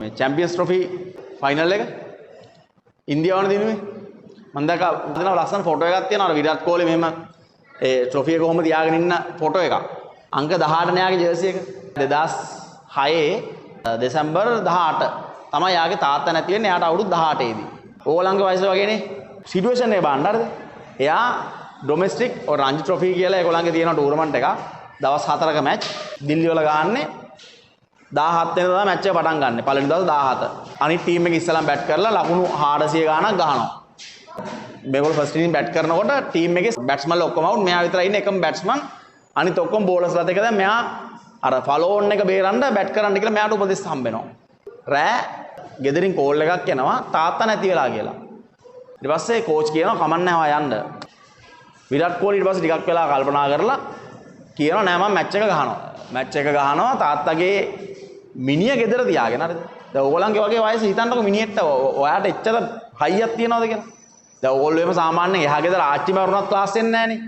මේ Champions trophy final එක ඉන්දියාවනේ දිනුවේ මම දැක්කා ලස්සන ෆොටෝ එකක් තියෙනවා විරාට් කොහ්ලි මෙහෙම ඒ ට්‍රොෆි එක කොහොම තියාගෙන ඉන්න ෆොටෝ එකක් අංක 18 නේ යාගේ ජර්සි එක 2006 දෙසැම්බර් 18 තමයි යාගේ තාත්තා නැති වෙන්නේ යාට අවුරුදු 18 දී ඕගොල්ලන්ගේ වයස වගේනේ සිටුේෂන් එක බලන්න හරිද එයා ඩොමෙස්ටික් රංජි ට්‍රොෆි කියලා ඒගොල්ලන්ගේ තියෙන ටූර්නමන්ට් එකක් දවස් 4ක මැච් දිල්ලි වල ගහන්නේ 17 වෙනිදා මැච් එක පටන් ගන්න. පළවෙනි දවස් 17. අනිත් ටීම් එක ඉස්සෙල්ලාම බැට් කරලා ලකුණු 400 ගාණක් ගහනවා. මේගොල්ලෝ ෆස්ට් ඉනින් බැට් කරනකොට ටීම් එකේ බැට්ස්මන්ලා ඔක්කොම අවුට්. මෙයා විතරයි ඉන්නේ එකම බැට්ස්මන්. අනිත් ඔක්කොම බෝලර්ස්ලාත් එක දැන් මෙයා අර ෆලෝ ඔන් එක බේරන්න බැට් කරන්න කියලා මෙයාට උපදෙස් හම්බ වෙනවා. රෑ ගෙදරින් කෝල් එකක් එනවා තාත්තා නැති වෙලා කියලා. ඊට පස්සේ කෝච් කියනවා කමන්නේ නැහැ යන්න. විරාට් කොහ්ලි ඊට පස්සේ ටිකක් වෙලා කල්පනා කරලා කියනවා නෑ මම මැච් එක ගහනවා. මැච් එක ගහනවා තාත්තගේ මිනිය ගෙදර තියාගෙන හරිද? දැන් ඕගොල්ලන්ගේ වගේ වයස හිතන්නකො මිනිහෙක්ට ඔයාට එච්චර හයියක් තියනවද කියලා. දැන් ඕගොල්ලෝ එම සාමාන්‍යයෙන් එහා ගෙදර ආච්චි මරුණත් ක්ලාස් එන්නේ නැහනේ.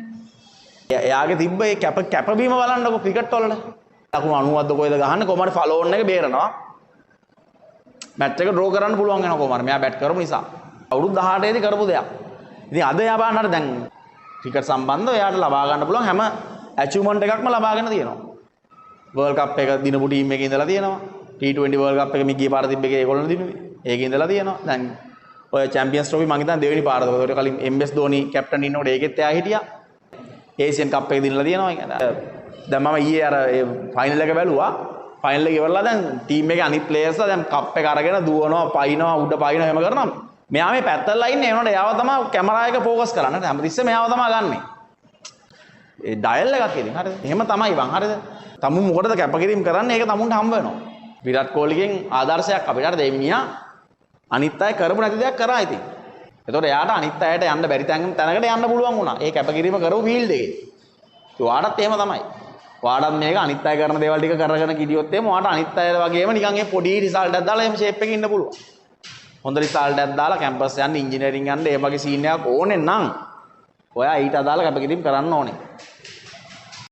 එයාගේ තිබ්බ ඒ කැපබීම බලන්නකො ක්‍රිකට් වල. ලකුණු 90ක්ද කොහෙද ගහන්නේ කොහමද ෆලෝ ඔන් එක බේරනවා. මැච් එක ඩ්‍රෝ කරන්න පුළුවන් වෙනවා කොහමද මෙයා බැට් කරපු නිසා. අවුරුදු 18 දී කරපු දෙයක්. ඉතින් අද එයා බලන්න දැන් ක්‍රිකට් සම්බන්ධව එයාට ලබා ගන්න පුළුවන් හැම ඇචීව්මන්ට් එකක්ම ලබාගෙන තියෙනවා. වර්ල්ඩ් කප් එක දිනපු ටීම් එකේ ඉඳලා තියෙනවා. T20 වර්ල්ඩ් කප් එක මේ ගිය පාර තිබ්බ එකේ ඒගොල්ලෝ දිනුවේ. ඒකේ ඉඳලා තියෙනවා. දැන් ඔය චැම්පියන්ස් ට්‍රොෆි මම හිතන්නේ දෙවෙනි පාරද. ඒකට කලින් MS ධෝනි කැප්ටන් ඉන්නකොට ඒකෙත් එයා හිටියා. ඒසියන් කප් එක දිනලා තියෙනවා. දැන් මම ඊයේ අර ඒ ෆයිනල් එක බැලුවා. ෆයිනල් එක ඉවරලා දැන් ටීම් එකේ අනිත් ප්ලේයර්ස්ලා දැන් කප් එක අරගෙන දුවනවා, පයින්නවා, උඩ පයින්නවා එහෙම කරනවා. මෙයා මේ පැත්තල්ලා ඉන්නේ. ඒනොට එයාව තමයි කැමරා එක ફોකස් කරන්නේ. හැමතිස්සෙම එයාව තමයි ගන්නෙ. ඒ ඩයල් එකක් ඉතින් හරිද? එහෙම තමයි බං හරිද? තමුන් මොකටද කැපකිරීම කරන්නේ? ඒක තමුන්ට හම්බ වෙනවා. විරාට් කොහ්ලිගෙන් ආදර්ශයක් අපිට හරිද? මේ මිනිහා අනිත් අය කරපු නැති දෙයක් කරා ඉතින්. ඒතකොට එයාට අනිත් අයට යන්න බැරි තැනකට යන්න පුළුවන් වුණා. ඒ කැපකිරීම කරපු ෆීල්ඩ් එකේ. ඒ වාටත් එහෙම තමයි. වාටත් මේක අනිත් අය කරන දේවල් ටික කරගෙන කිදියොත් එහෙම වාට අනිත් අය වගේම නිකන් ඒ පොඩි රිසල්ට් එකක් දාලා එහෙම ෂේප් එකේ ඉන්න පුළුවන්. හොඳ රිසල්ට් එකක් දාලා කැම්පස් යන්න ඉංජිනේරින් යන්න ඒ වගේ සීන් එකක් ඕනේ නම් ඔයා ඊට අදාළ කැපකිරීම කරන්න ඕනේ.